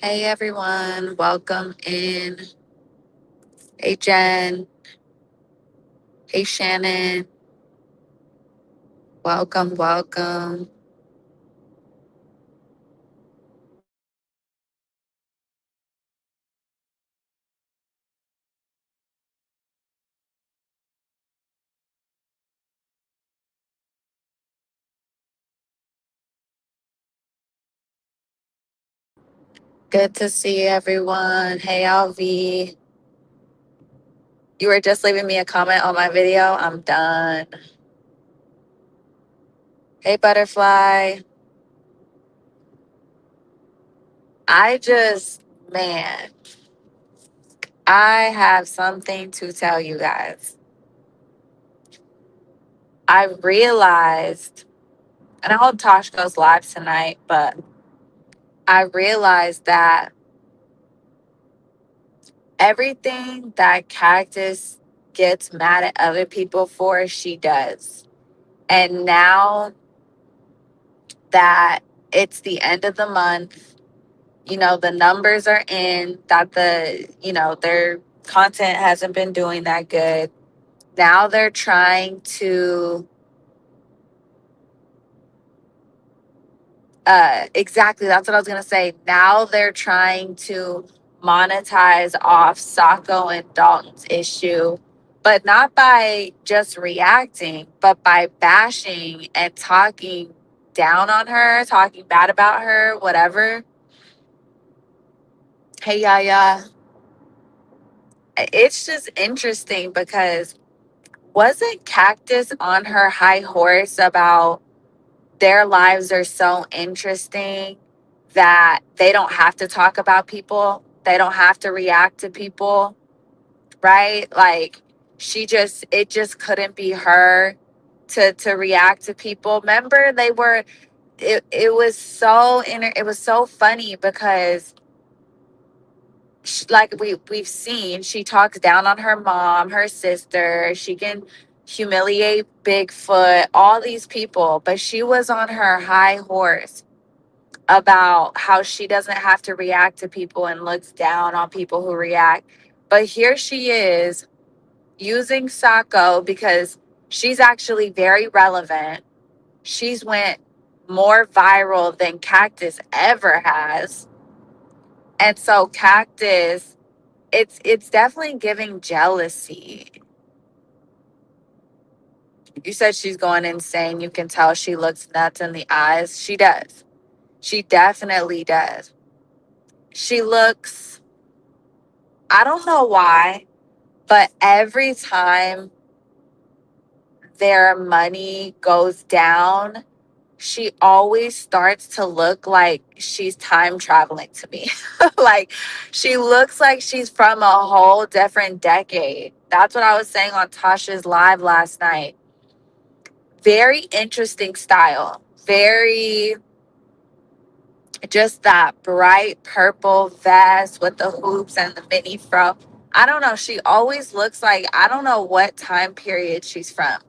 Hey everyone, welcome in. Hey Jen, hey Shannon, welcome. Good to see everyone. Hey Alvi, you were just leaving me a comment on my video. I'm done. Hey Butterfly, I just, man, I have something to tell you guys. I realized, and I hope Tosh goes live tonight, but I realized that everything that Cactus gets mad at other people for, she does. And now that it's the end of the month, the numbers are in, that their content hasn't been doing that good. Now they're trying to, exactly, that's what I was going to say. Now they're trying to monetize off Sacco and Dalton's issue, but not by just reacting, but by bashing and talking down on her, talking bad about her, whatever. Hey, Yaya. It's just interesting because wasn't Cactus on her high horse about their lives are so interesting that they don't have to talk about people, they don't have to react to people, right? Like it just couldn't be her to react to people. Remember, it was it was so funny because like we've seen, she talks down on her mom, her sister, she can humiliate Bigfoot, all these people, but she was on her high horse about how she doesn't have to react to people and looks down on people who react. But here she is using Sacco because she's actually very relevant. She's went more viral than Cactus ever has. And so Cactus, it's definitely giving jealousy. You said she's going insane. You can tell she looks nuts in the eyes. She does. She definitely does. She looks, I don't know why, but every time their money goes down, she always starts to look like she's time traveling to me. Like she looks like she's from a whole different decade. That's what I was saying on Tasha's live last night. Very interesting style. Very just that bright purple vest with the hoops and the mini fro. I don't know. She always looks like, I don't know what time period she's from.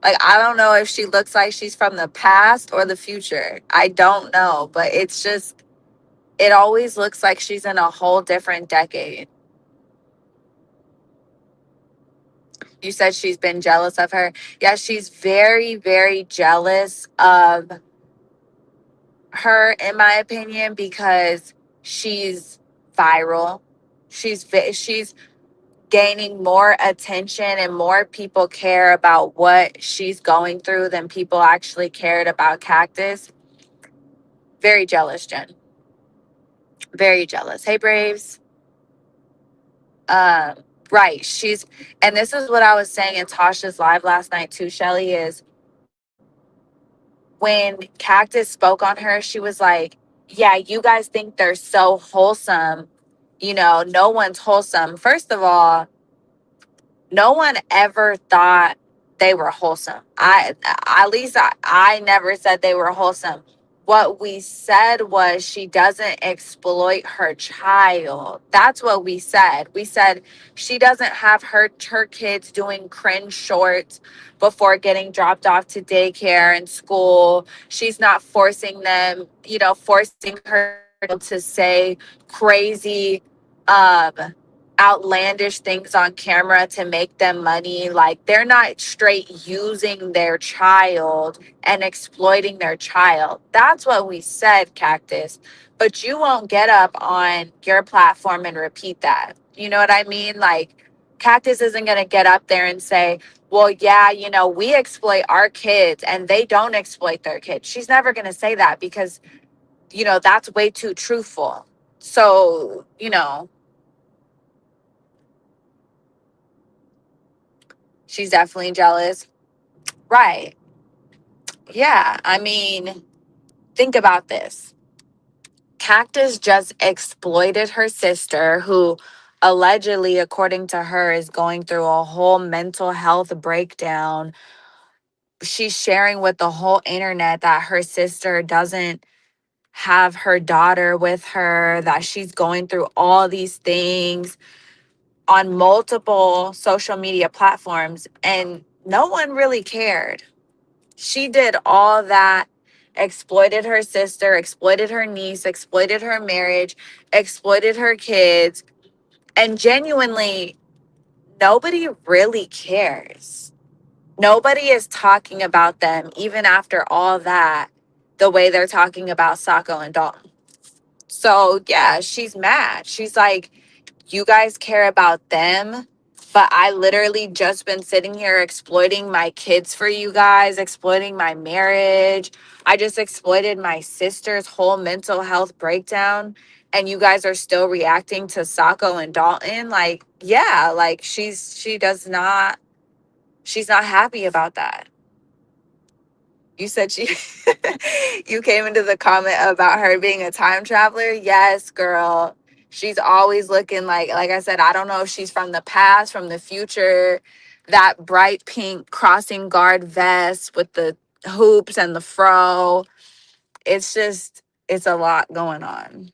Like, I don't know if she looks like she's from the past or the future. I don't know. But it's just, it always looks like she's in a whole different decade. You said she's been jealous of her. Yeah, she's very, very jealous of her, in my opinion, because she's viral. She's gaining more attention and more people care about what she's going through than people actually cared about Cactus. Very jealous, Jen. Very jealous. Hey, Braves. Um, right. And this is what I was saying in Tasha's live last night too, Shelly, is when Cactus spoke on her, she was like, yeah, you guys think they're so wholesome. No one's wholesome. First of all, no one ever thought they were wholesome. I never said they were wholesome. What we said was she doesn't exploit her child. That's what we said. We said she doesn't have her kids doing cringe shorts before getting dropped off to daycare and school. She's not forcing them, forcing her to say crazy, um, outlandish things on camera to make them money. Like, they're not straight using their child and exploiting their child. That's what we said, Cactus. But you won't get up on your platform and repeat that. You know what I mean? Like, Cactus isn't going to get up there and say, well, yeah, we exploit our kids and they don't exploit their kids. She's never going to say that because, that's way too truthful. So, she's definitely jealous. Right. Yeah. I mean, think about this. Cactus just exploited her sister, who allegedly, according to her, is going through a whole mental health breakdown. She's sharing with the whole internet that her sister doesn't have her daughter with her, that she's going through all these things on multiple social media platforms, and no one really cared. She did all that, exploited her sister, exploited her niece, exploited her marriage, exploited her kids, and genuinely, nobody really cares. Nobody is talking about them, even after all that, the way they're talking about Sacco and Dalton. So, yeah, she's mad. She's like, you guys care about them, but I literally just been sitting here exploiting my kids for you guys, exploiting my marriage. I just exploited my sister's whole mental health breakdown, and you guys are still reacting to Sacco and Dalton. Like, yeah, like she's not happy about that. You said you came into the comment about her being a time traveler. Yes, girl. She's always looking like I said, I don't know if she's from the past, from the future. That bright pink crossing guard vest with the hoops and the fro. It's a lot going on.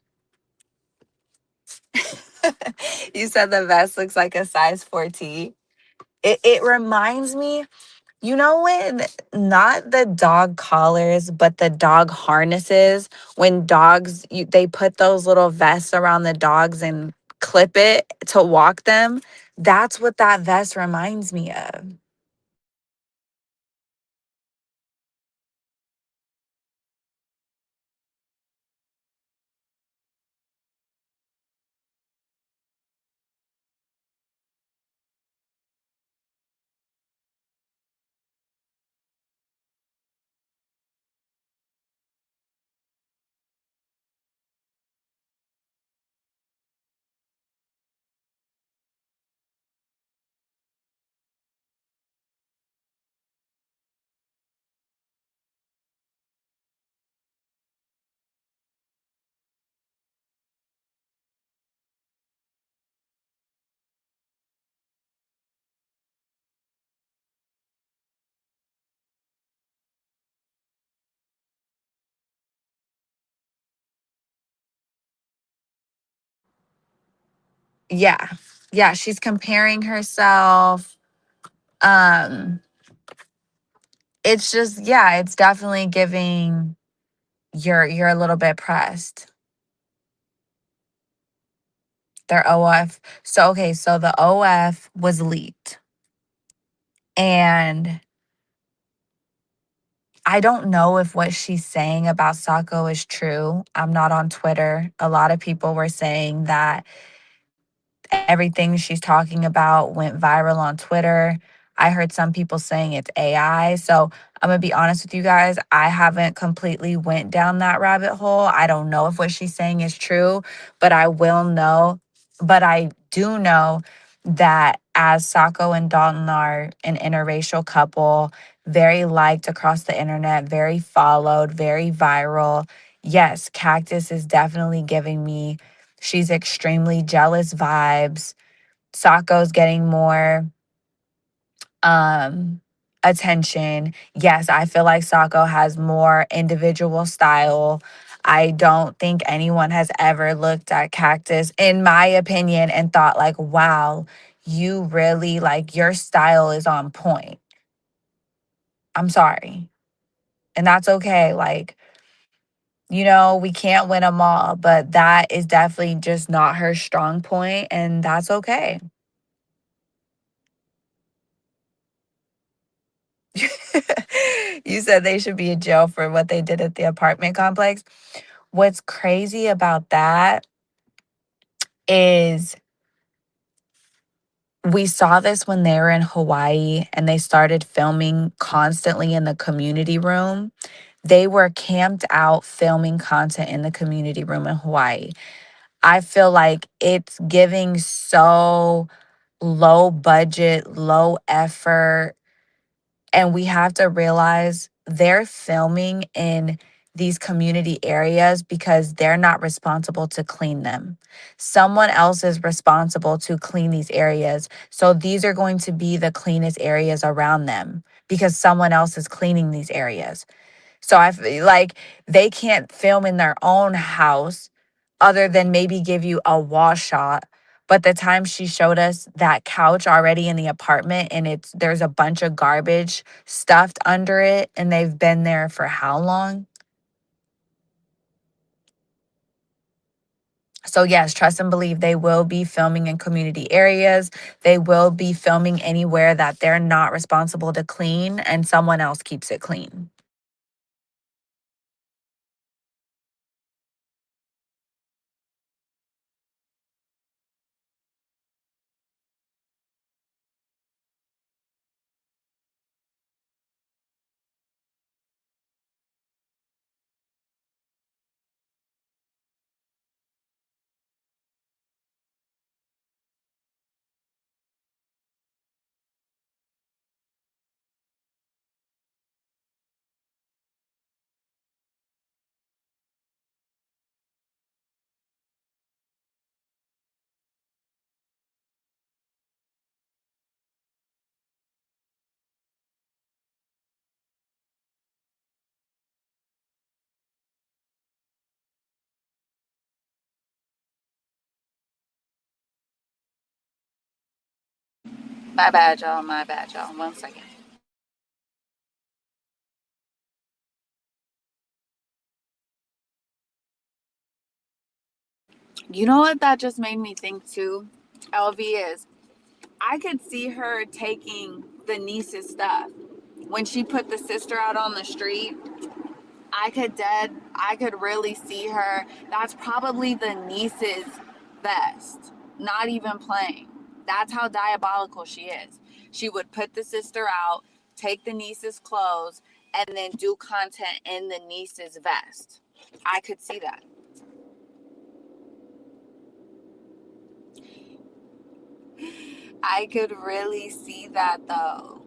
You said the vest looks like a size 4T. It reminds me. When not the dog collars, but the dog harnesses, when dogs, they put those little vests around the dogs and clip it to walk them. That's what that vest reminds me of. Yeah. Yeah, she's comparing herself. Um, it's just, yeah, it's definitely giving you're a little bit pressed. Their OF. So okay, so the OF was leaked. And I don't know if what she's saying about Sacco is true. I'm not on Twitter. A lot of people were saying that everything she's talking about went viral on Twitter. I heard some people saying it's AI. So I'm gonna be honest with you guys. I haven't completely went down that rabbit hole. I don't know if what she's saying is true, but I will know. But I do know that as Sacco and Dalton are an interracial couple, very liked across the internet, very followed, very viral. Yes, Cactus is definitely giving me she's extremely jealous vibes. Sacco's getting more um attention. Yes, I feel like Sacco has more individual style. I don't think anyone has ever looked at Cactus, in my opinion, and thought like, wow, you really like your style is on point. I'm sorry. And that's okay. Like, We can't win them all, but that is definitely just not her strong point, and that's okay. You said they should be in jail for what they did at the apartment complex. What's crazy about that is we saw this when they were in Hawaii and they started filming constantly in the community room. They were camped out filming content in the community room in Hawaii. I feel like it's giving so low budget, low effort. And we have to realize they're filming in these community areas because they're not responsible to clean them. Someone else is responsible to clean these areas. So these are going to be the cleanest areas around them because someone else is cleaning these areas. So I feel like they can't film in their own house other than maybe give you a wall shot. But the time she showed us that couch already in the apartment and there's a bunch of garbage stuffed under it and they've been there for how long? So yes, trust and believe they will be filming in community areas. They will be filming anywhere that they're not responsible to clean and someone else keeps it clean. My bad, y'all. My bad, y'all. 1 second. You know what that just made me think too, LV, is I could see her taking the niece's stuff. When she put the sister out on the street, I could really see her. That's probably the niece's vest. Not even playing. That's how diabolical she is. She would put the sister out, take the niece's clothes, and then do content in the niece's vest. I could see that. I could really see that though.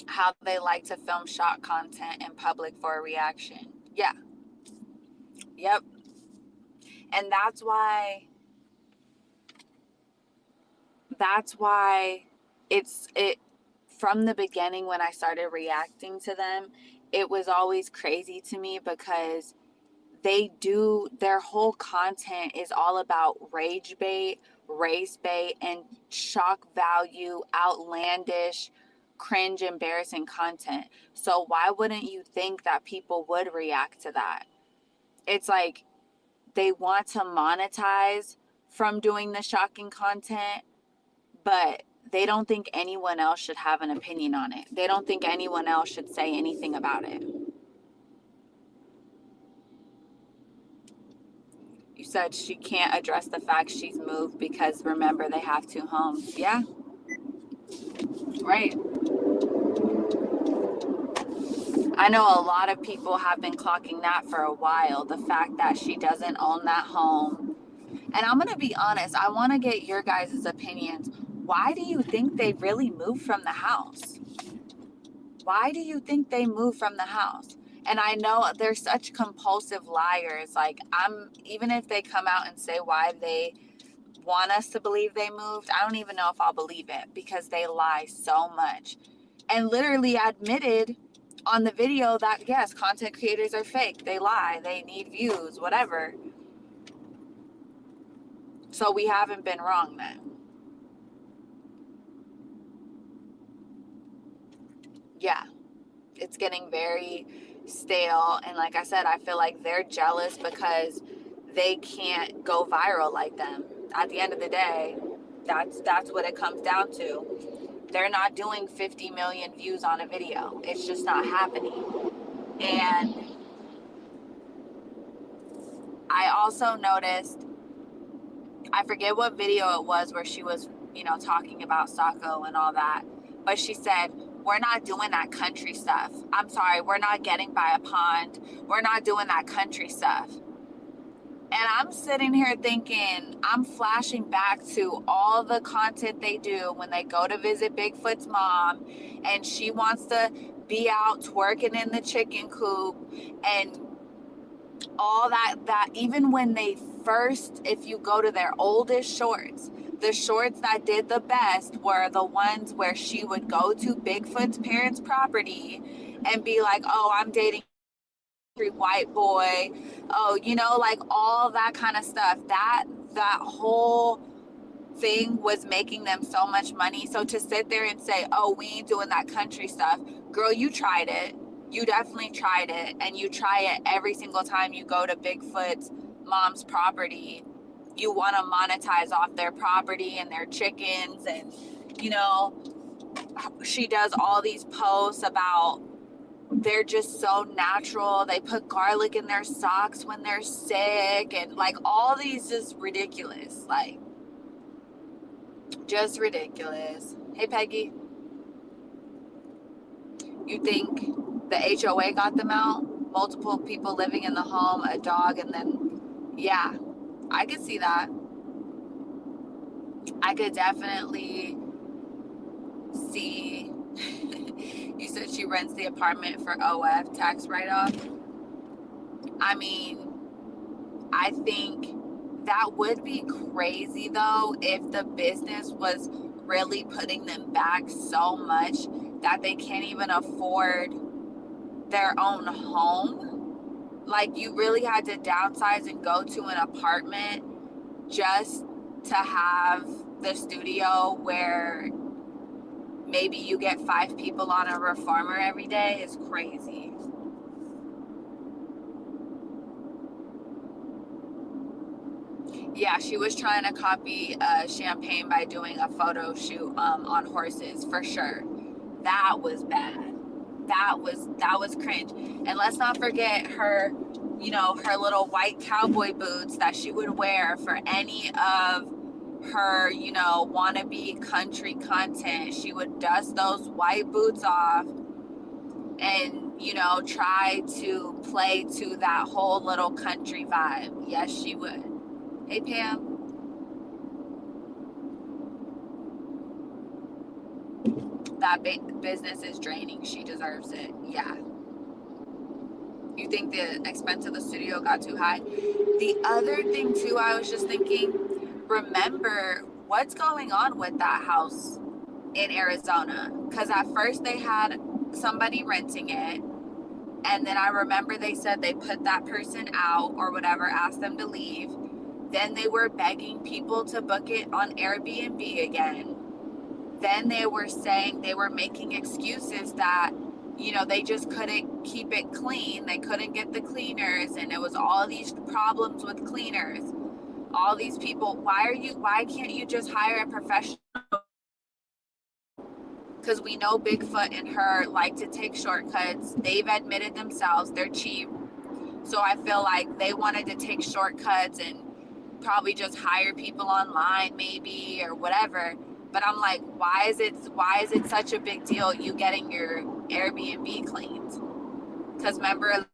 How they like to film shot content in public for a reaction. Yeah. Yep. And that's why it from the beginning when I started reacting to them, it was always crazy to me because their whole content is all about rage bait, race bait, and shock value, outlandish, cringe, embarrassing content. So why wouldn't you think that people would react to that? It's like they want to monetize from doing the shocking content, but they don't think anyone else should have an opinion on it. They don't think anyone else should say anything about it. You said she can't address the fact she's moved because remember they have two homes. Yeah, right. I know a lot of people have been clocking that for a while. The fact that she doesn't own that home. And I'm going to be honest, I want to get your guys' opinions. Why do you think they really moved from the house? Why do you think they moved from the house? And I know they're such compulsive liars. Like, even if they come out and say why they want us to believe they moved, I don't even know if I'll believe it because they lie so much. And literally admitted on the video that yes, content creators are fake. They lie. They need views, whatever. So we haven't been wrong then. Yeah. It's getting very stale. And like I said, I feel like they're jealous because they can't go viral like them. At the end of the day, that's what it comes down to. They're not doing 50 million views on a video. It's just not happening. And I also noticed, I forget what video it was where she was, talking about Sacco and all that, but she said, we're not doing that country stuff. I'm sorry, we're not getting by a pond. We're not doing that country stuff. And I'm sitting here thinking, I'm flashing back to all the content they do when they go to visit Bigfoot's mom and she wants to be out twerking in the chicken coop and all that even when they first, if you go to their oldest shorts, the shorts that did the best were the ones where she would go to Bigfoot's parents' property and be like, oh, I'm dating a white boy, oh, like all that kind of stuff. That whole thing was making them so much money. So to sit there and say, oh, we ain't doing that country stuff, girl, you tried it. You definitely tried it, and you try it every single time you go to Bigfoot's mom's property. You want to monetize off their property and their chickens, and she does all these posts about they're just so natural. They put garlic in their socks when they're sick, and like all these just ridiculous, like just ridiculous. Hey, Peggy, you think the HOA got them out? Multiple people living in the home, a dog, and then, yeah, I could see that. I could definitely see. You said she rents the apartment for OF, tax write-off. I mean, I think that would be crazy, though, if the business was really putting them back so much that they can't even afford their own home. Like, you really had to downsize and go to an apartment just to have the studio where maybe you get 5 people on a reformer every day is crazy. Yeah, she was trying to copy Champagne by doing a photo shoot on horses, for sure. That was bad. That was cringe. And let's not forget her, her little white cowboy boots that she would wear for any of her, wannabe country content. She would dust those white boots off and, try to play to that whole little country vibe. Yes, she would. Hey, Pam. That business is draining. She deserves it. Yeah. You think the expense of the studio got too high? The other thing, too, I was just thinking, remember what's going on with that house in Arizona. Because at first they had somebody renting it. And then I remember they said they put that person out or whatever, asked them to leave. Then they were begging people to book it on Airbnb again. Then they were saying they were making excuses that, they just couldn't keep it clean. They couldn't get the cleaners, and it was all these problems with cleaners. All these people, why can't you just hire a professional? Because we know Bigfoot and her like to take shortcuts. They've admitted themselves they're cheap. So I feel like they wanted to take shortcuts and probably just hire people online maybe or whatever. But I'm like, why is it such a big deal you getting your Airbnb cleaned? Because remember,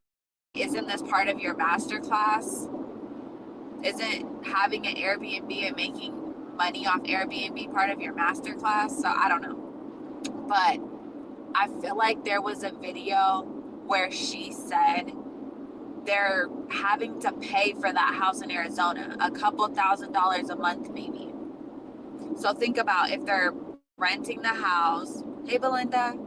isn't this part of your master class? Isn't having an Airbnb and making money off Airbnb part of your master class? So I don't know. But I feel like there was a video where she said they're having to pay for that house in Arizona, a couple $1,000s a month maybe. So think about if they're renting the house. Hey, Belinda.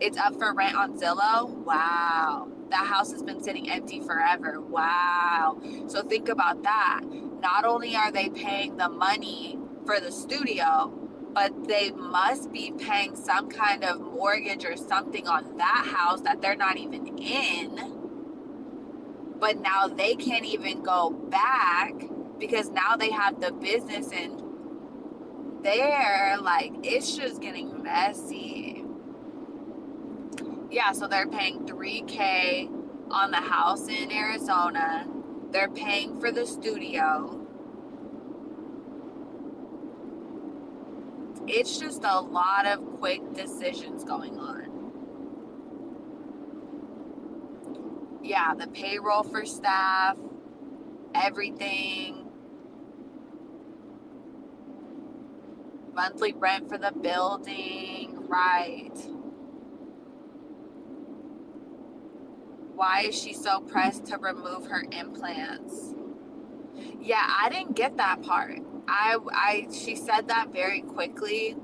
It's up for rent on Zillow. Wow. That house has been sitting empty forever. Wow. So think about that. Not only are they paying the money for the studio, but they must be paying some kind of mortgage or something on that house that they're not even in. But now they can't even go back because now they have the business in there. Like, it's just getting messy. Yeah, so they're paying $3K on the house in Arizona. They're paying for the studio. It's just a lot of quick decisions going on. Yeah, the payroll for staff, everything, monthly rent for the building, right? Why is she so pressed to remove her implants? Yeah, I didn't get that part. She said that very quickly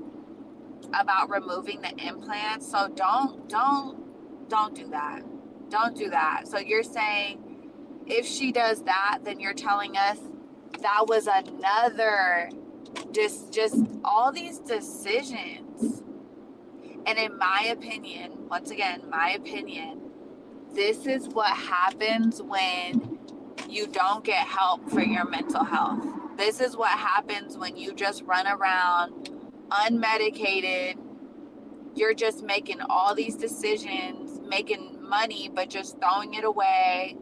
about removing the implants. So don't do that. Don't do that. So you're saying if she does that, then you're telling us that was another, just all these decisions. And in my opinion, once again, my opinion, this is what happens when you don't get help for your mental health. This is what happens when you just run around unmedicated. You're just making all these decisions, making money, but just throwing it away,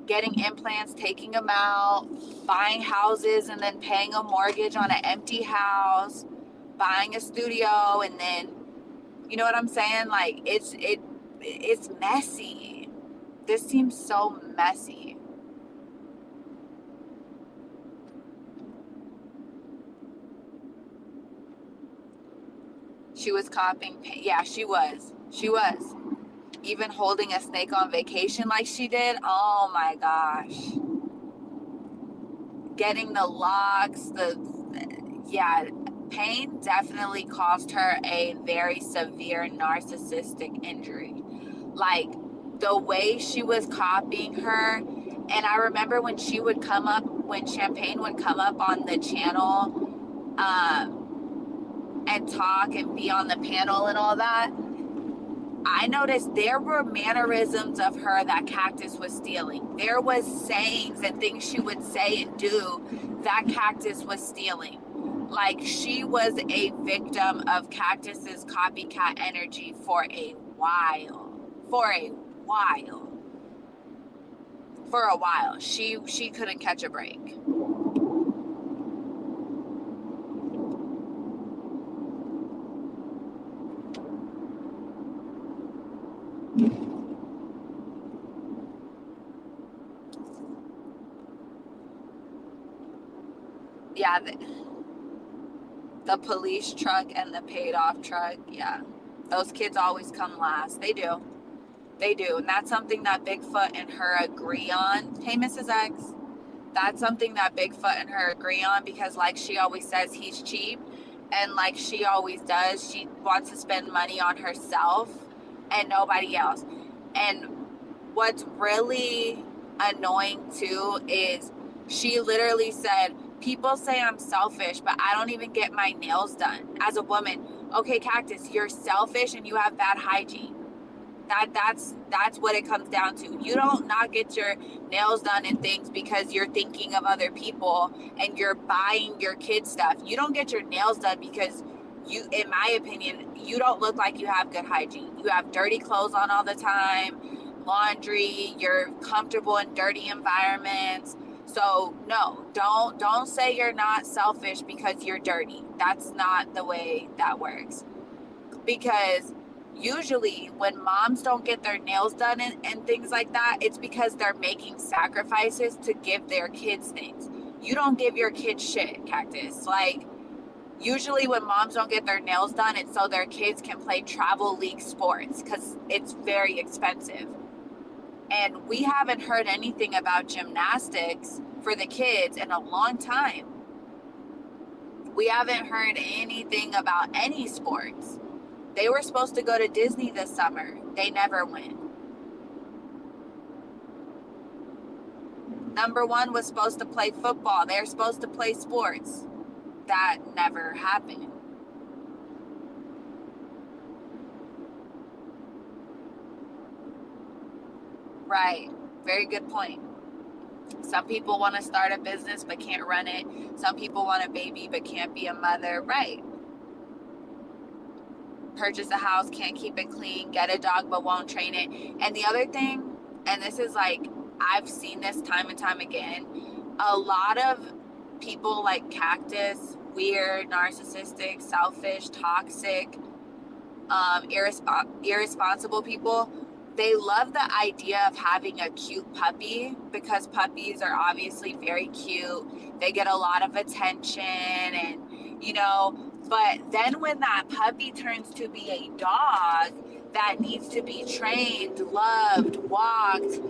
getting implants, taking them out, buying houses and then paying a mortgage on an empty house, buying a studio, and then, you know what I'm saying? Like, it's messy. This seems so messy. She was copying. Yeah, she was. She was. Even holding a snake on vacation like she did. Oh my gosh. Getting the locks, yeah, pain definitely caused her a very severe narcissistic injury. Like, the way she was copying her, and I remember when she would come up, when Champagne would come up on the channel, and talk and be on the panel and all that, I noticed there were mannerisms of her that Cactus was stealing. There was sayings and things she would say and do that Cactus was stealing. Like, she was a victim of Cactus's copycat energy for a while. For a while. She couldn't catch a break. Yeah, the police truck and the paid off truck, yeah. Those kids always come last. They do. They do. And that's something that Bigfoot and her agree on. Hey, Mrs. X. That's something that Bigfoot and her agree on because, like she always says, he's cheap. And like she always does, she wants to spend money on herself and nobody else. And what's really annoying too is she literally said, people say I'm selfish, but I don't even get my nails done as a woman. Okay, Cactus, you're selfish and you have bad hygiene. That's what it comes down to. You don't not get your nails done and things because you're thinking of other people and you're buying your kids stuff. You don't get your nails done because you, in my opinion, you don't look like you have good hygiene. You have dirty clothes on all the time, laundry, you're comfortable in dirty environments. So no, don't say you're not selfish because you're dirty. That's not the way that works. Because usually when moms don't get their nails done and things like that, it's because they're making sacrifices to give their kids things. You don't give your kids shit, Cactus. Like, usually when moms don't get their nails done, it's so their kids can play travel league sports because it's very expensive. And we haven't heard anything about gymnastics for the kids in a long time. We haven't heard anything about any sports. They were supposed to go to Disney this summer. They never went. Number one was supposed to play football. They're supposed to play sports. That never happened. Right. Very good point. Some people want to start a business but can't run it. Some people want a baby but can't be a mother. Right. Purchase a house, can't keep it clean, get a dog but won't train it. And the other thing, and this is like, I've seen this time and time again, a lot of people like Cactus, weird, narcissistic, selfish, toxic, irresponsible people, they love the idea of having a cute puppy because puppies are obviously very cute. They get a lot of attention and, but then when that puppy turns to be a dog that needs to be trained, loved, walked,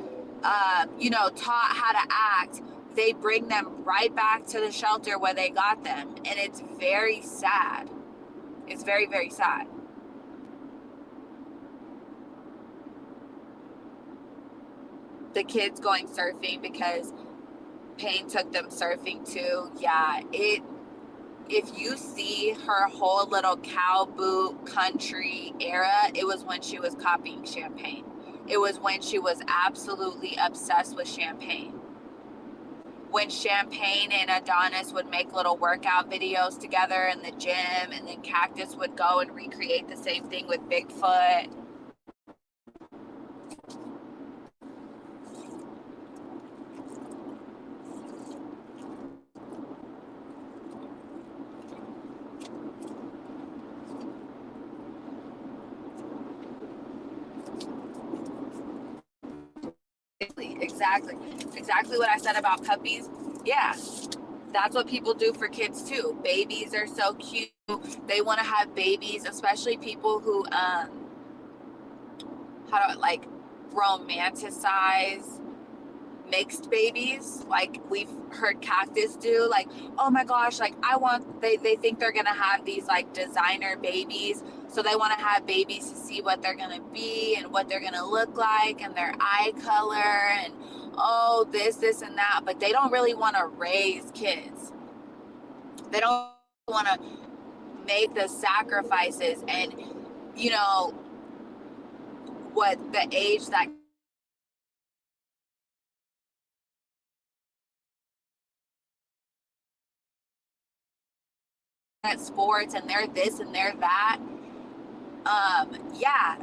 taught how to act, they bring them right back to the shelter where they got them. And it's very sad. It's very, very sad. The kids going surfing because Pain took them surfing too. Yeah, if you see her whole little cow boot country era, it was when she was copying Champagne. It was when she was absolutely obsessed with Champagne. When Champagne and Adonis would make little workout videos together in the gym, and then Cactus would go and recreate the same thing with Bigfoot. Exactly what I said about puppies. Yeah, that's what people do for kids too. Babies are so cute. They want to have babies, especially people who romanticize mixed babies, like we've heard Cactus do. Like, oh my gosh, like they think they're gonna have these like designer babies, so they want to have babies to see what they're gonna be and what they're gonna look like and their eye color and this and that, but they don't really want to raise kids. They don't want to make the sacrifices and what the age that at sports and they're this and they're that. Yeah,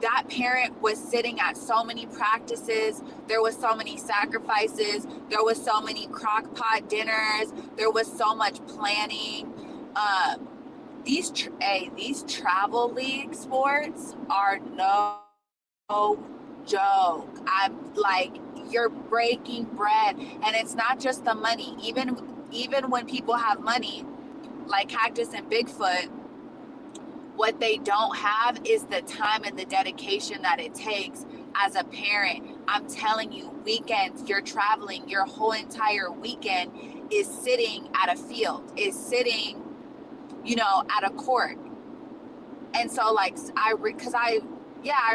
that parent was sitting at so many practices. There was so many sacrifices. There was so many crock pot dinners. There was so much planning. These travel league sports are no joke. I'm like, you're breaking bread, and it's not just the money. Even when people have money, like Cactus and Bigfoot, what they don't have is the time and the dedication that it takes as a parent. I'm telling you, weekends, you're traveling, your whole entire weekend is sitting at a field, is sitting, at a court. And so like, I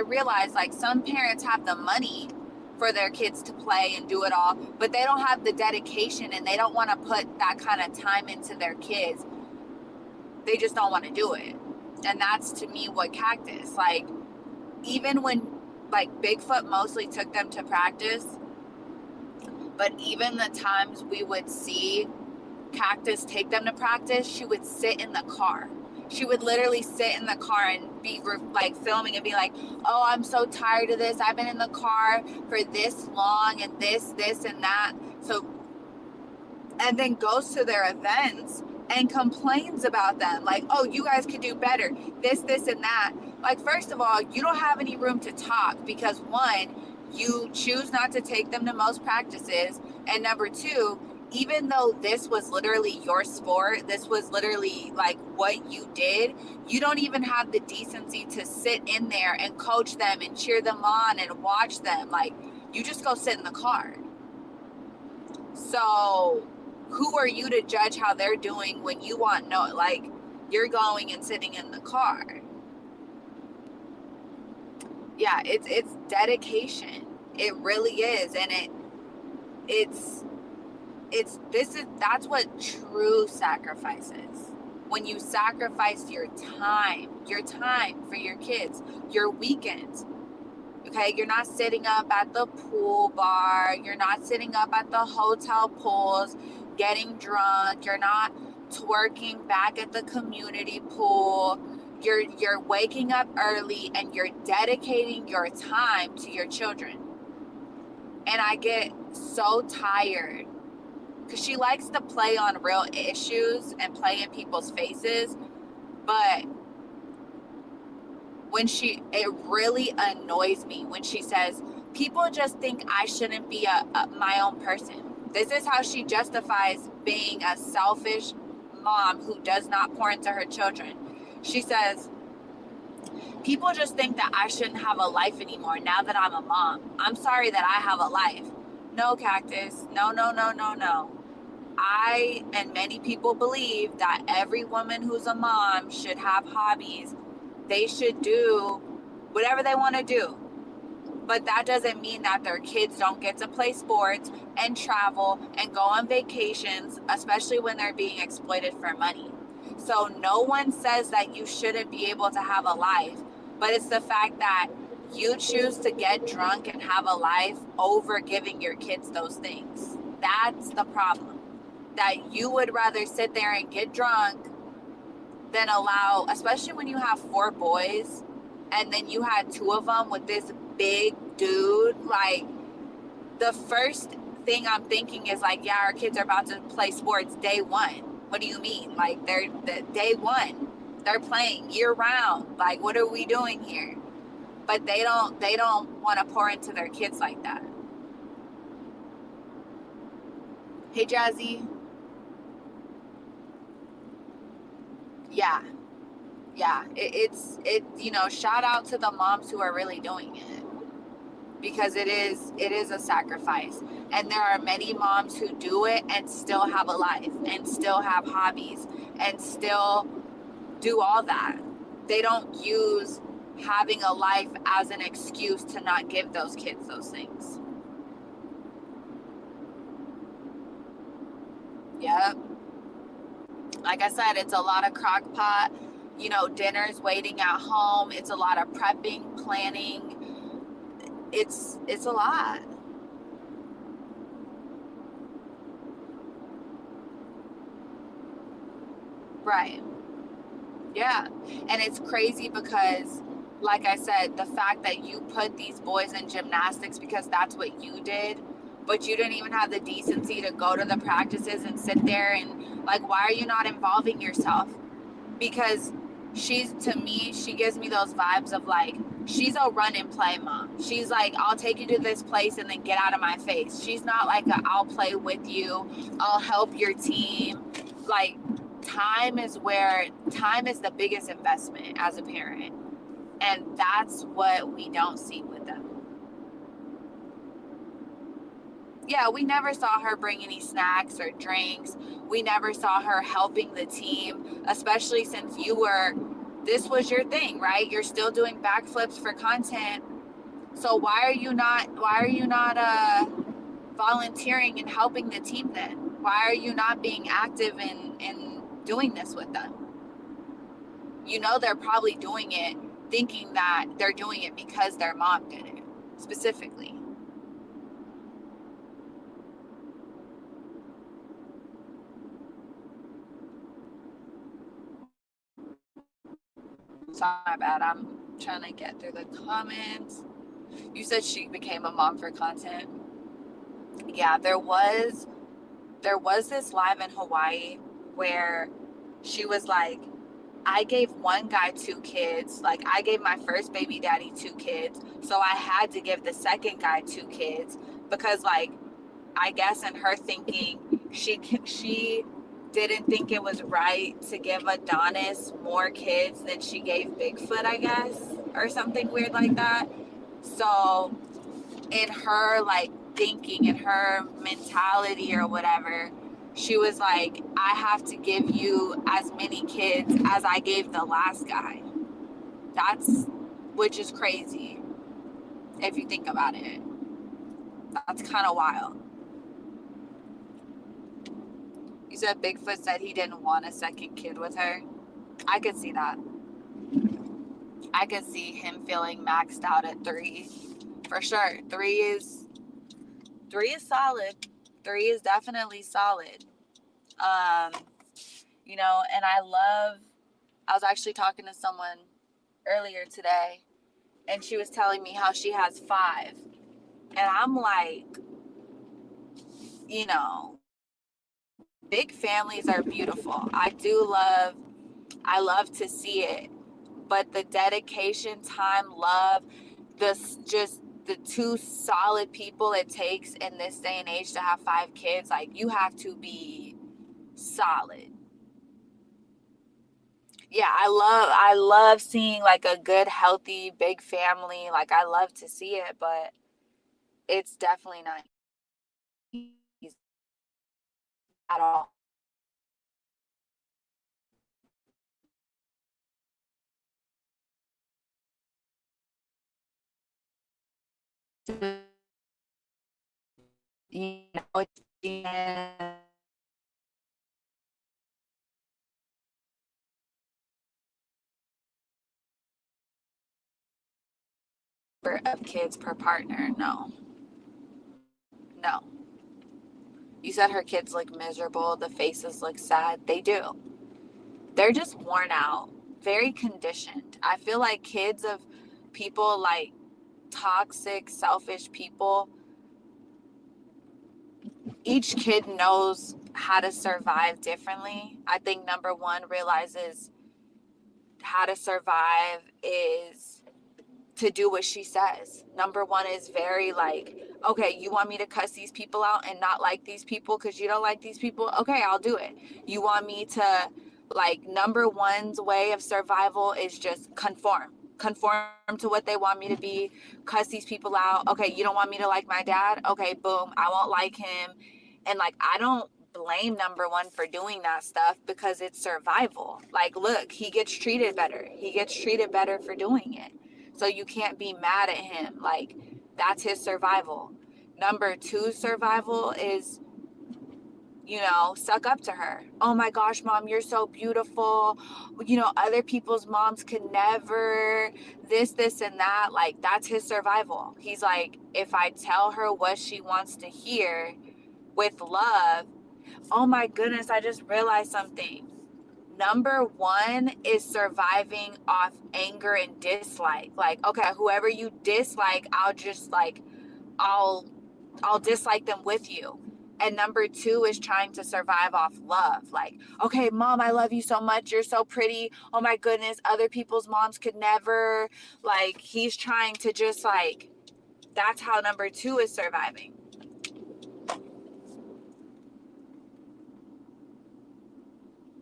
realize like some parents have the money for their kids to play and do it all, but they don't have the dedication and they don't want to put that kind of time into their kids. They just don't want to do it. And that's to me what Cactus, like, even when like Bigfoot mostly took them to practice, but even the times we would see Cactus take them to practice, she would sit in the car. She would literally sit in the car and be like filming and be like, oh, I'm so tired of this. I've been in the car for this long and this and that. So, and then goes to their events and complains about them. Like, oh, you guys could do better. This and that. Like, first of all, you don't have any room to talk because one, you choose not to take them to most practices. And number two, even though this was literally your sport, this was literally like what you did, you don't even have the decency to sit in there and coach them and cheer them on and watch them. Like, you just go sit in the car. So who are you to judge how they're doing when you want you're going and sitting in the car? Yeah, it's dedication. It really is. And that's what true sacrifice is. When you sacrifice your time for your kids, your weekends. Okay, you're not sitting up at the pool bar. You're not sitting up at the hotel pools getting drunk. You're not twerking back at the community pool. You're waking up early and you're dedicating your time to your children. And I get so tired because she likes to play on real issues and play in people's faces, but it really annoys me when she says, people just think I shouldn't be my own person. This is how she justifies being a selfish mom who does not pour into her children. She says, people just think that I shouldn't have a life anymore now that I'm a mom. I'm sorry that I have a life. No, Cactus. No, no, no, no, no. I and many people believe that every woman who's a mom should have hobbies. They should do whatever they want to do. But that doesn't mean that their kids don't get to play sports and travel and go on vacations, especially when they're being exploited for money. So no one says that you shouldn't be able to have a life, but it's the fact that you choose to get drunk and have a life over giving your kids those things. That's the problem. That you would rather sit there and get drunk than allow, especially when you have 4 boys and then you had 2 of them with this big dude. Like, the first thing I'm thinking is like, yeah, our kids are about to play sports day 1. What do you mean? Like, they're day 1. They're playing year round. Like, what are we doing here? But they don't want to pour into their kids like that. Hey, Jazzy. Yeah. It's shout out to the moms who are really doing it, because it is a sacrifice. And there are many moms who do it and still have a life and still have hobbies and still do all that. They don't use having a life as an excuse to not give those kids those things. Yep. Like I said, it's a lot of crock pot, dinners waiting at home. It's a lot of prepping, planning. It's a lot. Right. Yeah. And it's crazy because, like I said, the fact that you put these boys in gymnastics because that's what you did, but you didn't even have the decency to go to the practices and sit there and, like, why are you not involving yourself? Because to me, she gives me those vibes of like, she's a run and play mom. She's like, I'll take you to this place and then get out of my face. She's not like I'll play with you, I'll help your team. Like, time is the biggest investment as a parent. And that's what we don't see with them. Yeah, we never saw her bring any snacks or drinks. We never saw her helping the team, especially since this was your thing, right? You're still doing backflips for content. So why are you not volunteering and helping the team then? Why are you not being active in doing this with them? They're probably doing it thinking that they're doing it because their mom did it, specifically. Sorry, my bad. I'm trying to get through the comments. You said she became a mom for content. Yeah, there was this live in Hawaii where she was like, I gave one guy 2 kids. Like, I gave my first baby daddy 2 kids. So I had to give the second guy 2 kids because, like, I guess in her thinking, she didn't think it was right to give Adonis more kids than she gave Bigfoot, I guess, or something weird like that. So in her, like, thinking, in her mentality or whatever, she was like, I have to give you as many kids as I gave the last guy. Which is crazy if you think about it. That's kind of wild. You said Bigfoot said he didn't want a second kid with her. I could see that. I could see him feeling maxed out at 3. for sure. Three is solid. Three is definitely solid. Um, and I was actually talking to someone earlier today, and she was telling me how she has five. And I'm like, you know, big families are beautiful. I love to see it. But the dedication, time, love, the two solid people it takes in this day and age to have five kids, like you have to be solid. Yeah, I love seeing like a good, healthy, big family. Like I love to see it, but it's definitely not easy at all. You know, it's of kids per partner. No, no. You said her kids look miserable. The faces look sad. They do. They're just worn out, very conditioned. I feel like kids of people like toxic, selfish people, each kid knows how to survive differently. I think number one realizes how to survive is to do what she says. Number one is very like, okay, you want me to cuss these people out and not like these people because you don't like these people? Okay, I'll do it. You want me to, like, number one's way of survival is just conform to what they want me to be, cuss these people out. Okay, you don't want me to like my dad? Okay, boom, I won't like him. And like, I don't blame number one for doing that stuff because it's survival. Like, look, he gets treated better. He gets treated better for doing it. So you can't be mad at him. Like, that's his survival. Number two survival is, suck up to her. Oh my gosh, mom, you're so beautiful. Other people's moms could never this, and that. Like, that's his survival. He's like, if I tell her what she wants to hear with love, oh my goodness, I just realized something. Number one is surviving off anger and dislike. Like, okay, whoever you dislike, I'll I'll dislike them with you. And number two is trying to survive off love. Like, okay, mom, I love you so much. You're so pretty. Oh my goodness, other people's moms could never. Like, he's trying to just like, that's how number two is surviving.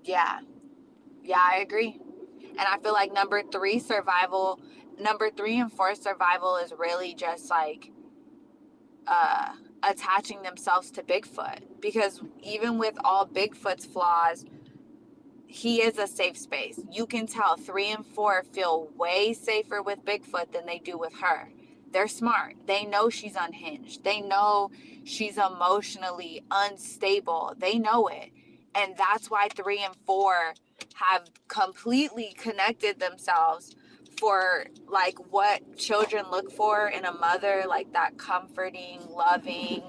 Yeah. Yeah, I agree. And I feel like number three and four survival is really just like uh, attaching themselves to Bigfoot. Because even with all Bigfoot's flaws, he is a safe space. You can tell three and four feel way safer with Bigfoot than they do with her. They're smart. They know she's unhinged. They know she's emotionally unstable. They know it. And that's why three and four have completely connected themselves for like what children look for in a mother, like that comforting, loving,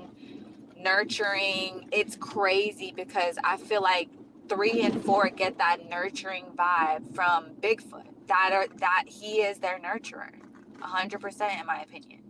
nurturing. It's crazy because I feel like three and four get that nurturing vibe from Bigfoot. That he is their nurturer, 100% in my opinion.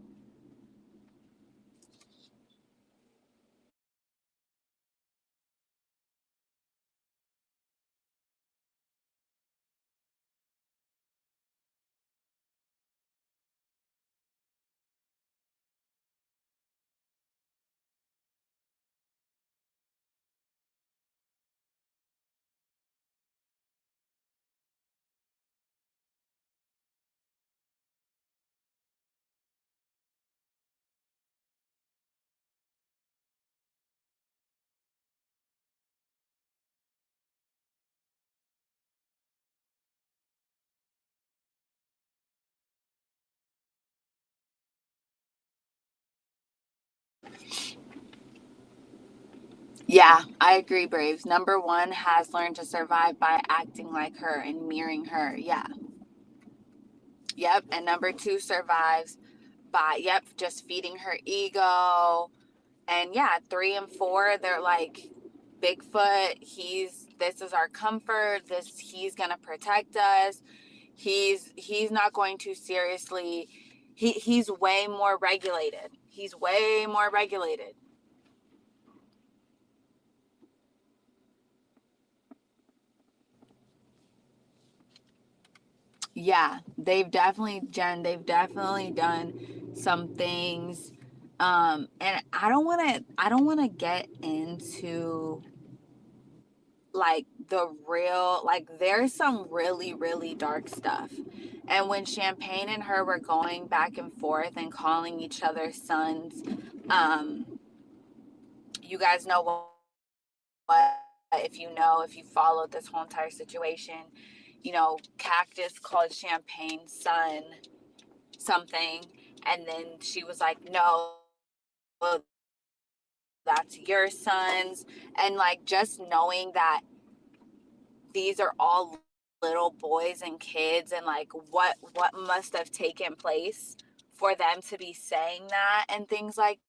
Yeah, I agree, Braves. Number one has learned to survive by acting like her and mirroring her. Yeah. Yep. And number two survives by, yep, just feeding her ego. And yeah, 3 and 4, they're like, Bigfoot, this is our comfort. He's gonna protect us. He's not going to seriously. He's way more regulated. He's way more regulated. Yeah, they've definitely done some things. And I don't want to get into like there's some really, really dark stuff. And when Champagne and her were going back and forth and calling each other sons, um, you guys know what, if you followed this whole entire situation, Cactus called Champagne son something, and then she was like, no, that's your sons. And like, just knowing that these are all little boys and kids, and like what must have taken place for them to be saying that and things like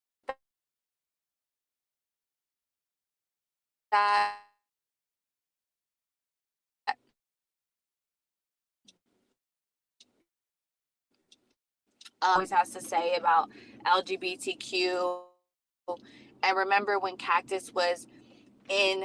that, always has to say about LGBTQ. And remember when Cactus was in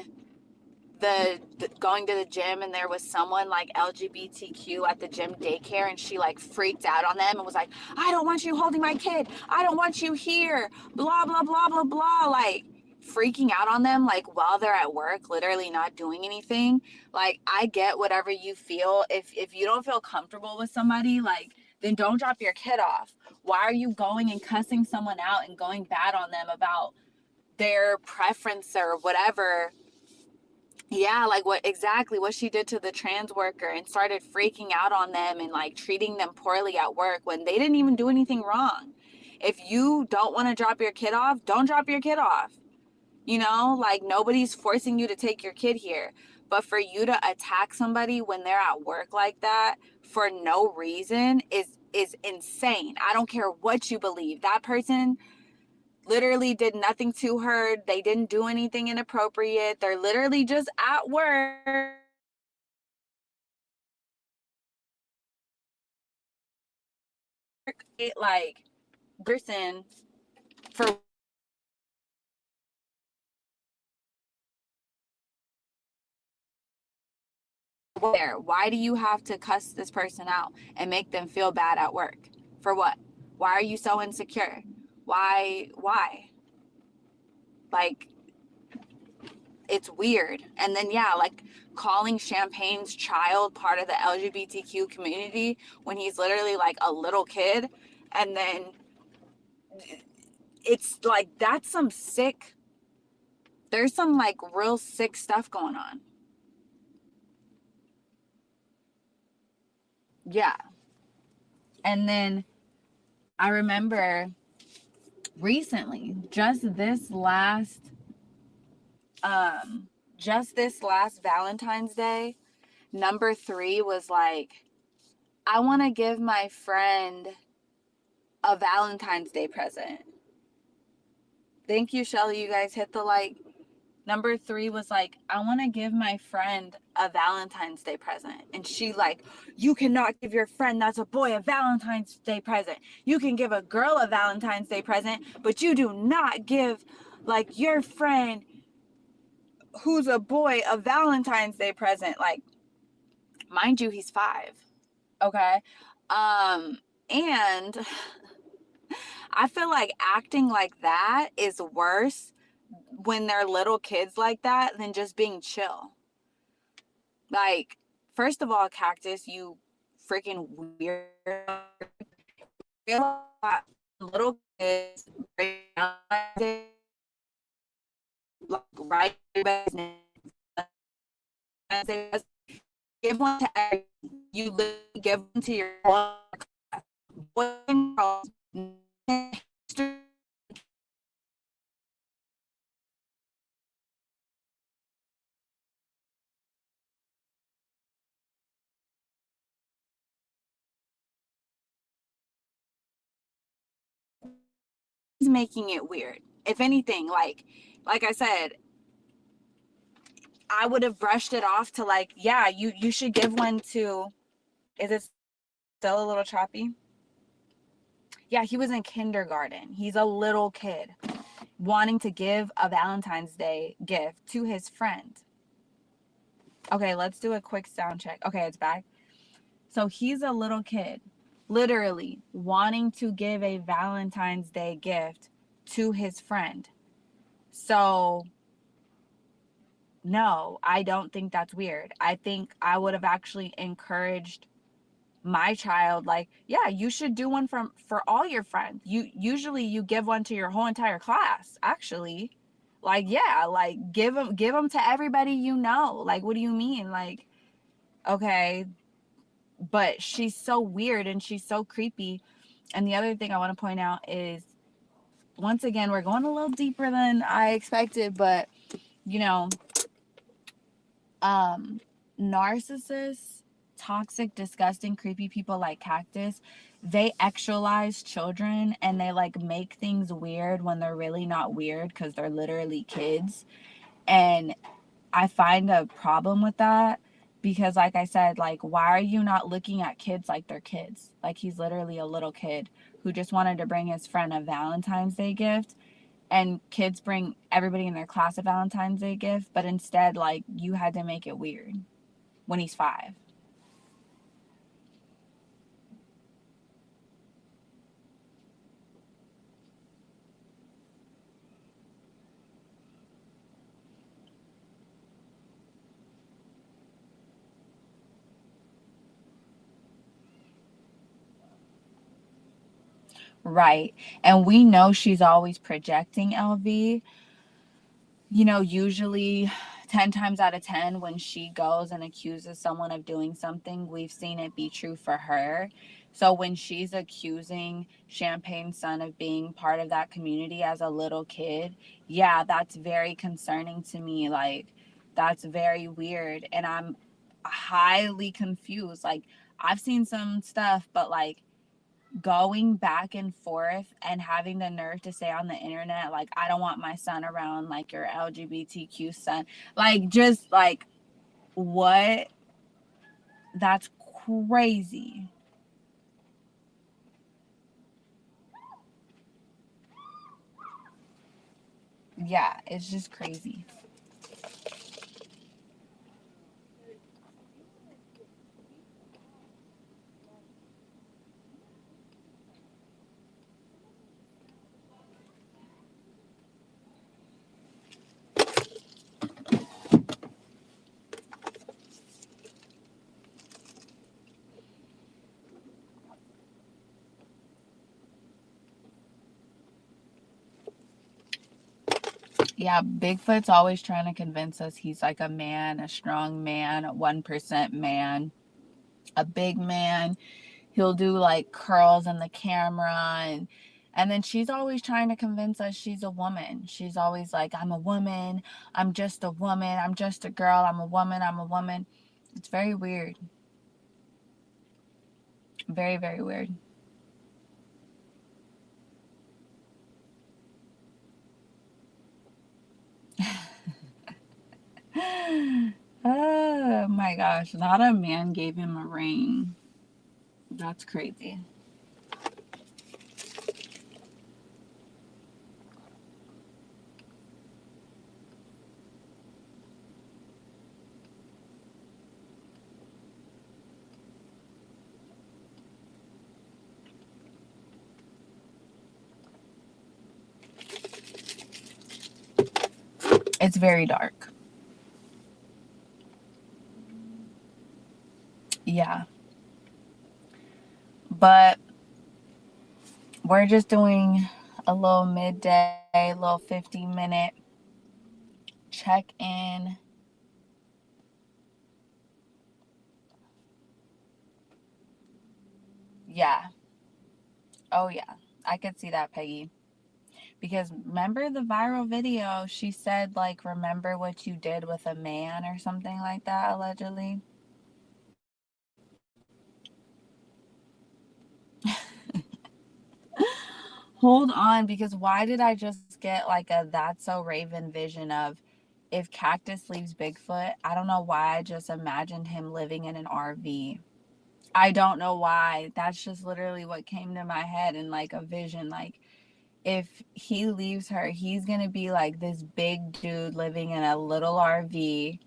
the going to the gym, and there was someone like LGBTQ at the gym daycare, and she like freaked out on them and was like, I don't want you holding my kid, I don't want you here, blah blah blah blah blah, like freaking out on them like while they're at work, literally not doing anything. Like, I get whatever you feel. If you don't feel comfortable with somebody, like, then don't drop your kid off. Why are you going and cussing someone out and going bad on them about their preference or whatever? Yeah, like what she did to the trans worker, and started freaking out on them and like treating them poorly at work when they didn't even do anything wrong. If you don't want to drop your kid off, don't drop your kid off. Like, nobody's forcing you to take your kid here. But for you to attack somebody when they're at work like that for no reason is insane. I don't care what you believe. That person literally did nothing to her. They didn't do anything inappropriate. They're literally just at work. Like, person for where? Why do you have to cuss this person out and make them feel bad at work? For what? Why are you so insecure? Why? Like, it's weird. And then, yeah, like calling Champagne's child part of the LGBTQ community when he's literally like a little kid. And then it's like, there's some like real sick stuff going on. Yeah. And then I remember recently, um just this last Valentine's Day, number 3 was like, I want to give my friend a Valentine's Day present. Thank you, Shelly. You guys hit the like. Number 3 was like, I want to give my friend a Valentine's Day present. And she like, you cannot give your friend that's a boy a Valentine's Day present. You can give a girl a Valentine's Day present, but you do not give like your friend who's a boy a Valentine's Day present. Like, mind you, he's 5. Okay. And I feel like acting like that is worse when they're little kids like that than just being chill. Like, first of all, Cactus, you freaking weird. Little kids, like, right? Give one to every, you literally give one to your boys and girls. making it weird. If anything, like I said, I would have brushed it off to like, yeah, you should give one to. Is it still a little choppy? Yeah, he was in kindergarten. He's a little kid wanting to give a Valentine's Day gift to his friend. Okay, let's do a quick sound check. Okay, it's back. So he's a little kid, literally wanting to give a Valentine's Day gift to his friend. So, no, I don't think that's weird. I think I would have actually encouraged my child, like, yeah, you should do one for all your friends. You give one to your whole entire class, actually. Like, yeah, like give them to everybody you know. Like, what do you mean? Like, okay, but she's so weird and she's so creepy. And the other thing I want to point out is, once again, we're going a little deeper than I expected, but you know, um narcissists, toxic, disgusting, creepy people like Cactus, they actualize children and they like make things weird when they're really not weird because they're literally kids. And I find a problem with that because, like I said, like, why are you not looking at kids like they're kids? Like, he's literally a little kid who just wanted to bring his friend a Valentine's Day gift, and kids bring everybody in their class a Valentine's Day gift, but instead, like, you had to make it weird when he's 5. Right. And we know she's always projecting, LV. You know, usually 10 times out of 10, when she goes and accuses someone of doing something, we've seen it be true for her. So when she's accusing Champagne's son of being part of that community as a little kid, yeah, that's very concerning to me. Like, that's very weird. And I'm highly confused. Like, I've seen some stuff, but like, going back and forth and having the nerve to say on the internet, like, I don't want my son around like your LGBTQ son, like, just like, what? That's crazy. Yeah, it's just crazy. Yeah, Bigfoot's always trying to convince us he's like a man, a strong man, a 1% man, a big man. He'll do like curls in the camera, and then she's always trying to convince us she's a woman. She's always like, I'm a woman, I'm just a woman, I'm just a girl, I'm a woman, I'm a woman. It's very weird. Very, very weird. Oh my gosh, not a man gave him a ring. That's crazy. It's very dark. Yeah, but we're just doing a little midday, little 15-minute check in. Yeah. Oh, yeah. I could see that, Peggy. Because remember the viral video? She said, like, remember what you did with a man or something like that, allegedly. Hold on, because why did I just get like a That's So Raven vision of if Cactus leaves Bigfoot? I don't know why I just imagined him living in an RV. I don't know why. That's just literally what came to my head in like a vision. Like, if he leaves her, he's going to be like this big dude living in a little RV,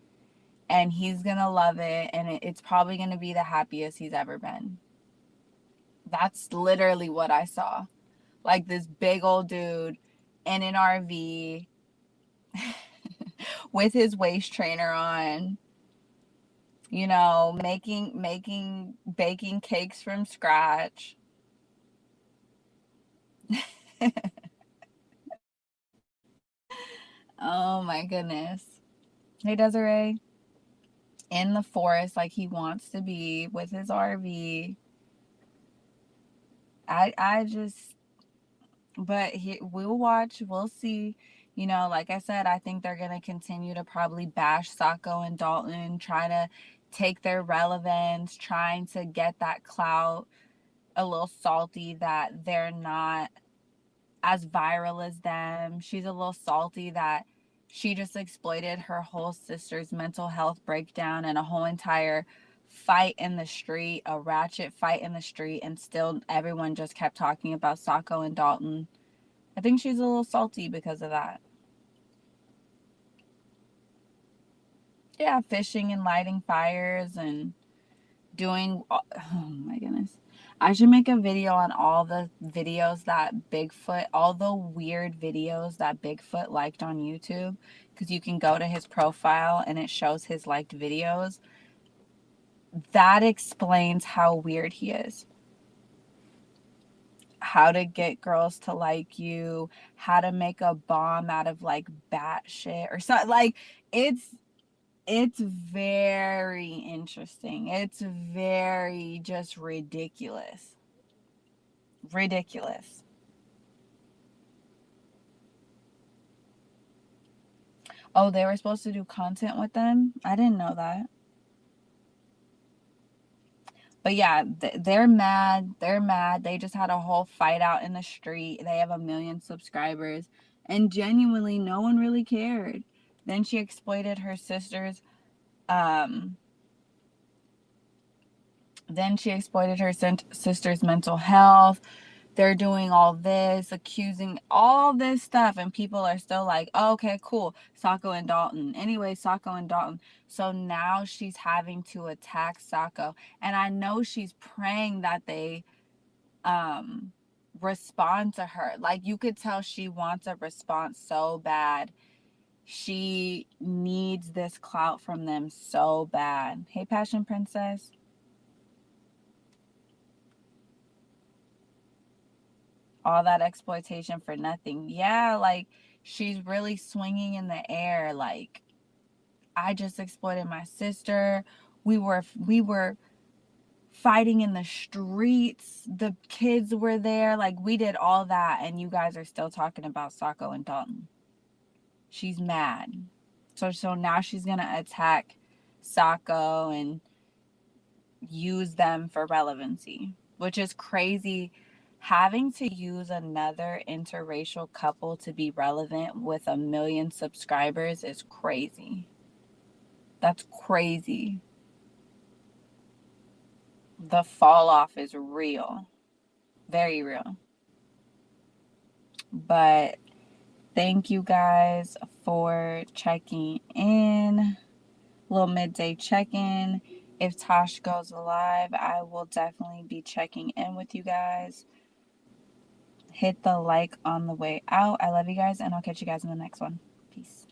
and he's going to love it. And it's probably going to be the happiest he's ever been. That's literally what I saw. Like this big old dude in an RV with his waist trainer on, you know, baking cakes from scratch. Oh my goodness. Hey Desiree, in the forest like he wants to be with his RV. I just, but we'll watch, we'll see. You know, like I said, I think they're gonna continue to probably bash Sacco and Dalton, try to take their relevance, trying to get that clout, a little salty that they're not as viral as them. She's a little salty that she just exploited her whole sister's mental health breakdown and a whole entire fight in the street, a ratchet fight in the street, and still everyone just kept talking about Sacco and Dalton. I think she's a little salty because of that. Yeah, fishing and lighting fires and doing, oh my goodness. I should make a video on all the videos that Bigfoot, all the weird videos that Bigfoot liked on YouTube, because you can go to his profile and it shows his liked videos. That explains how weird he is. How to get girls to like you, how to make a bomb out of like bat shit or something. Like, it's very interesting. It's very just ridiculous. Ridiculous. Oh, they were supposed to do content with them? I didn't know that. But yeah, they're mad. They're mad. They just had a whole fight out in the street. They have 1 million subscribers. And genuinely, no one really cared. Then she exploited her sister's, um, sister's mental health. They're doing all this, accusing all this stuff, and people are still like, oh, okay, cool, Sacco and Dalton. Anyway, Sacco and Dalton. So now she's having to attack Sacco. And I know she's praying that they um respond to her. Like, you could tell she wants a response so bad. She needs this clout from them so bad. Hey, Passion Princess. All that exploitation for nothing. Yeah, like, she's really swinging in the air. Like, I just exploited my sister. We were fighting in the streets. The kids were there. Like, we did all that, and you guys are still talking about Sacco and Dalton. She's mad. So now she's gonna attack Sacco and use them for relevancy, which is crazy. Having to use another interracial couple to be relevant with 1 million subscribers is crazy. That's crazy. The fall off is real, very real. But thank you guys for checking in. Little midday check in. If Tosh goes live, I will definitely be checking in with you guys. Hit the like on the way out. I love you guys, and I'll catch you guys in the next one. Peace.